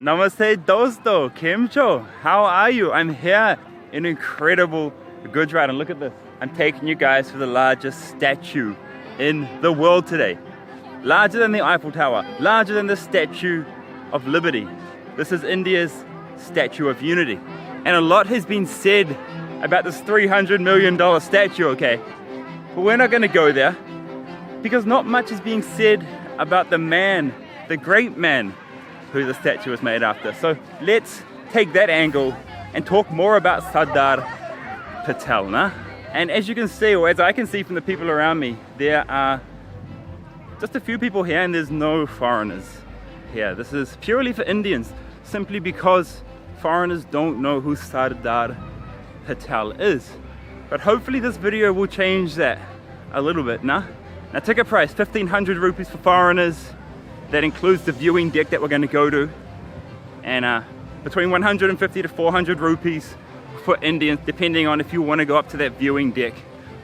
Namaste dosto, Kim Cho. How are you? I'm here in incredible Gujarat, and look at this. I'm taking you guys to the largest statue in the world today. Larger than the Eiffel Tower, larger than the Statue of Liberty. This is India's Statue of Unity. And a lot has been said about this $300 million statue, okay? But we're not gonna go there because not much is being said about the man, the great man, who the statue is made after. So let's take that angle and talk more about Sardar Patel, nah? And as you can see, or as I can see from the people around me, there are just a few people here and there's no foreigners here. This is purely for Indians, simply because foreigners don't know who Sardar Patel is. But hopefully this video will change that a little bit, nah? Now ticket price, 1,500 rupees for foreigners. That includes the viewing deck that we're going to go to, and between 150 to 400 rupees for Indians, depending on if you want to go up to that viewing deck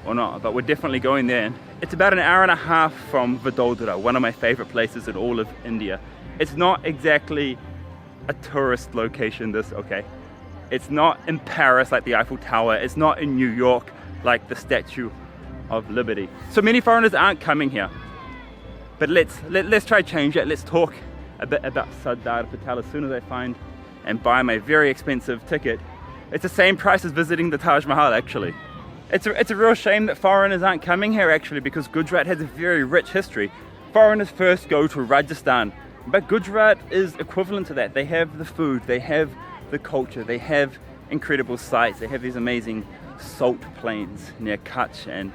or not. But we're definitely going there. It's about an hour and a half from Vadodara, one of my favorite places in all of India. It's not exactly a tourist location, this, okay? It's not in Paris like the Eiffel Tower. It's not in New York like the Statue of Liberty. So many foreigners aren't coming here. But let's try change it. Let's talk a bit about Sardar Patel as soon as I find and buy my very expensive ticket. It's the same price as visiting the Taj Mahal, actually. It's a real shame that foreigners aren't coming here, actually, because Gujarat has a very rich history. Foreigners first go to Rajasthan, but Gujarat is equivalent to that. They have the food, they have the culture, they have incredible sights, they have these amazing salt plains near Kutch, and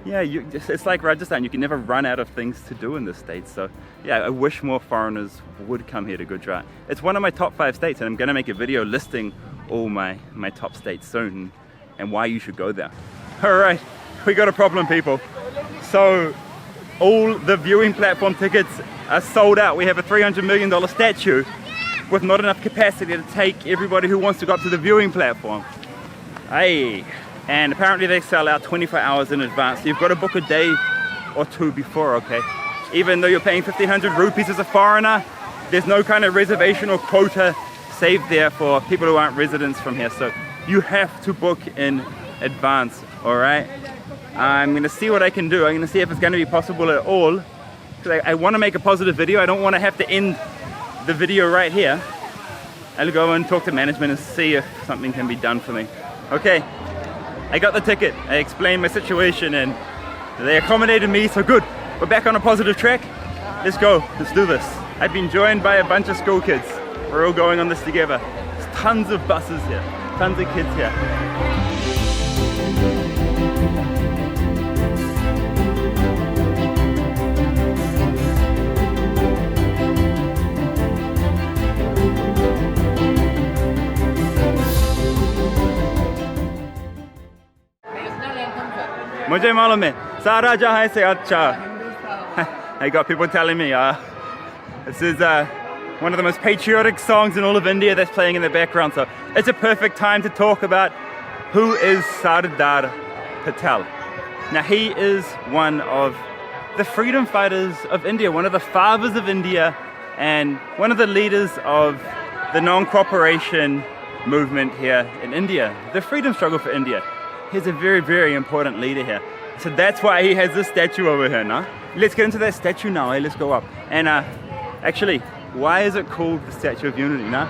yeah, it's like Rajasthan, you can never run out of things to do in this state. So yeah, I wish more foreigners would come here to Gujarat. It's one of my top 5 states, and I'm gonna make a video listing all my top states soon and why you should go there. All right, we got a problem, people. So all the viewing platform tickets are sold out. We have a $300 million statue with not enough capacity to take everybody who wants to go up to the viewing platform. Hey. And apparently they sell out 24 hours in advance. So you've got to book a day or two before, okay? Even though you're paying 1,500 rupees as a foreigner, there's no kind of reservation or quota saved there for people who aren't residents from here. So you have to book in advance, all right? I'm gonna see what I can do. I'm gonna see if it's gonna be possible at all. Because I wanna make a positive video. I don't wanna have to end the video right here. I'll go and talk to management and see if something can be done for me. Okay. I got the ticket, I explained my situation, and they accommodated me, so good. We're back on a positive track. Let's go, let's do this. I've been joined by a bunch of school kids. We're all going on this together. There's tons of buses here, tons of kids here. मुझे मालूम है सारा जहां से अच्छा. I got people telling me this is one of the most patriotic songs in all of India that's playing in the background, so it's a perfect time to talk about who is Sardar Patel. Now he is one of the freedom fighters of India, one of the fathers of India, and one of the leaders of the non-cooperation movement here in India, the freedom struggle for India. He's a very, very important leader here. So that's why he has this statue over here, nah? Let's get into that statue now, eh? Let's go up. And actually, why is it called the Statue of Unity, nah?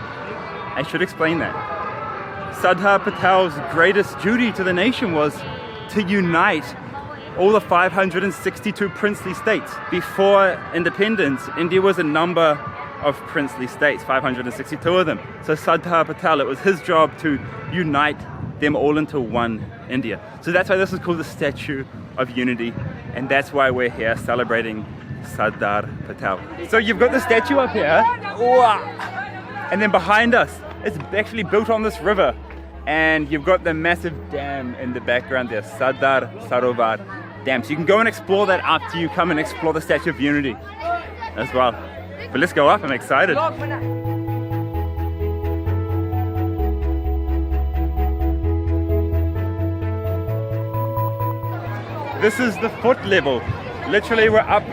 I should explain that. Sardar Patel's greatest duty to the nation was to unite all the 562 princely states. Before independence, India was a number of princely states, 562 of them. So Sardar Patel, it was his job to unite them all into one India. So that's why this is called the Statue of Unity, and that's why we're here celebrating Sardar Patel. So you've got the statue up here, and then behind us, it's actually built on this river, and you've got the massive dam in the background there, Sardar Sarovar Dam. So you can go and explore that after you come and explore the Statue of Unity as well. But let's go up, I'm excited. This is the foot level. Literally we're up,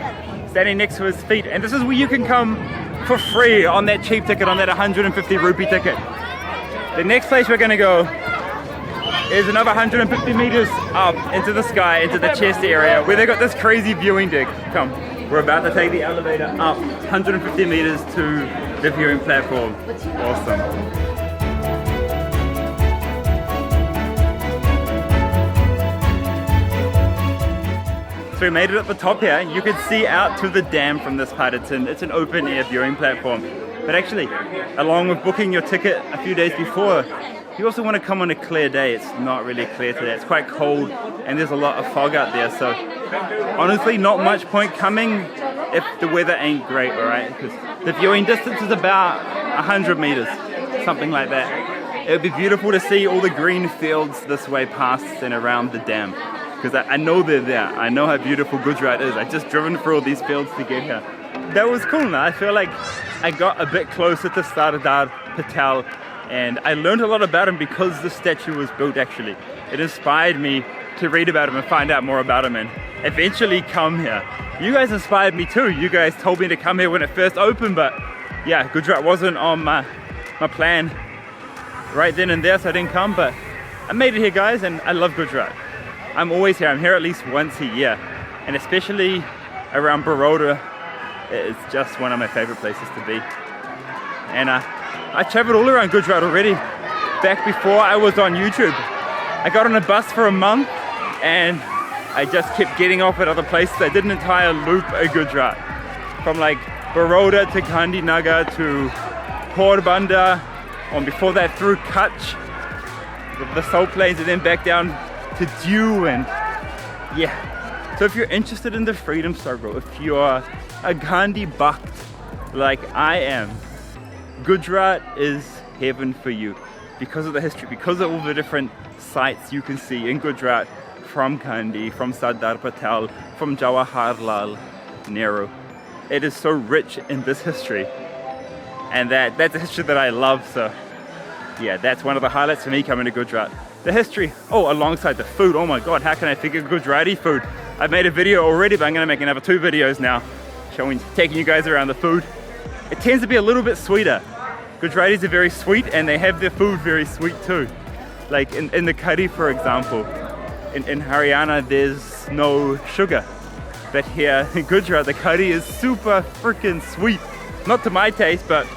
standing next to his feet, and this is where you can come for free on that cheap ticket, on that 150 rupee ticket. The next place we're gonna go is another 150 meters up into the sky, into the chest area, where they got this crazy viewing deck. Come, we're about to take the elevator up 150 meters to the viewing platform. Awesome. So we made it at the top here. You can see out to the dam from this part. It's an open air viewing platform. But actually, along with booking your ticket a few days before, you also want to come on a clear day. It's not really clear today. It's quite cold and there's a lot of fog out there. So honestly, not much point coming if the weather ain't great, all right? Because the viewing distance is about 100 meters, something like that. It would be beautiful to see all the green fields this way past and around the dam. Because I know they're there. I know how beautiful Gujarat is. I've just driven through all these fields to get here. That was cool. Now I feel like I got a bit closer to Sardar Patel, and I learned a lot about him because the statue was built actually. It inspired me to read about him and find out more about him and eventually come here. You guys inspired me too. You guys told me to come here when it first opened, but yeah, Gujarat wasn't on my plan right then and there, so I didn't come, but I made it here, guys, and I love Gujarat. I'm always here. I'm here at least once a year, and especially around Vadodara, it's just one of my favorite places to be. And I traveled all around Gujarat already. Back before I was on YouTube, I got on a bus for a month and I just kept getting off at other places. I did an entire loop of Gujarat, from like Vadodara to Gandhinagar to Porbandar, and before that through Kutch, the salt plains, and then back down to Dew. And yeah, so if you're interested in the freedom struggle, if you're a Gandhi Bhakt like I am, Gujarat is heaven for you because of the history, because of all the different sites you can see in Gujarat from Gandhi, from Sardar Patel, from Jawaharlal Nehru. It is so rich in this history, and that's a history that I love. So yeah, that's one of the highlights for me coming to Gujarat. The history, alongside the food. Oh my god, how can I forget Gujarati food? I've made a video already, but I'm gonna make another 2 videos now taking you guys around the food. It tends to be a little bit sweeter. Gujaratis are very sweet and they have their food very sweet too. Like in the curry, for example, in Haryana there's no sugar. But here in Gujarat, the curry is super freaking sweet. Not to my taste, but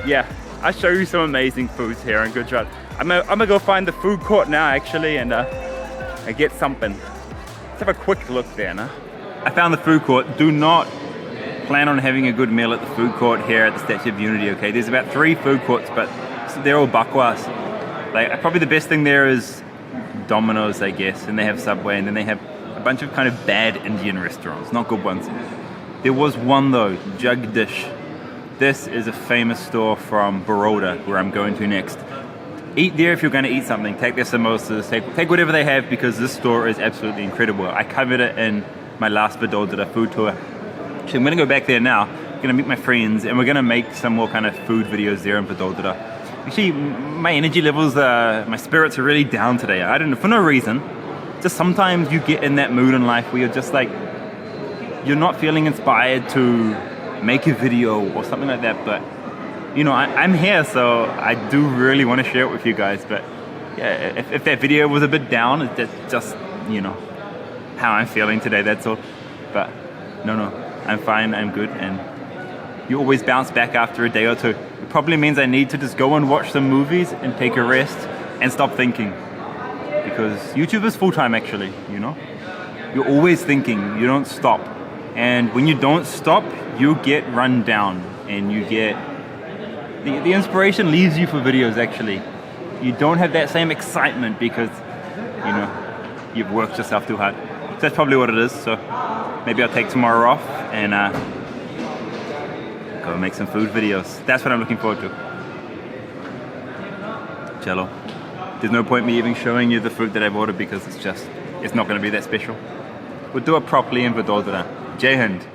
yeah, I'll show you some amazing foods here in Gujarat. I'm gonna go find the food court now actually and I get something. Let's have a quick look there now. I found the food court. Do not plan on having a good meal at the food court here at the Statue of Unity, okay? There's about 3 food courts, but they're all bakwas. Like, probably the best thing there is Domino's, I guess, and they have Subway, and then they have a bunch of kind of bad Indian restaurants, not good ones. There was one though, Jagdish. This is a famous store from Baroda, where I'm going to next. Eat there if you're going to eat something. Take their samosas, take whatever they have, because this store is absolutely incredible. I covered it in my last Vadodara food tour. Actually, I'm going to go back there now. I'm going to meet my friends and we're going to make some more kind of food videos there in Vadodara. Actually, my energy levels, my spirits are really down today. I don't know, for no reason. Just sometimes you get in that mood in life where you're just like, you're not feeling inspired to make a video or something like that. But, you know, I'm here, so I do really want to share it with you guys. But yeah, if that video was a bit down, it's just, you know, how I'm feeling today, that's all. But no. I'm fine, I'm good, and you always bounce back after a day or 2. It probably means I need to just go and watch some movies and take a rest and stop thinking. Because YouTube is full-time actually, you know? You're always thinking, you don't stop. And when you don't stop, you get run down and you get... The inspiration leaves you for videos actually. You don't have that same excitement because, you know, you've worked yourself too hard. So that's probably what it is, so... Maybe I'll take tomorrow off and go make some food videos. That's what I'm looking forward to. Cello. There's no point me even showing you the food that I've ordered because it's not going to be that special. We'll do it properly in Vadodara. Jai Hind.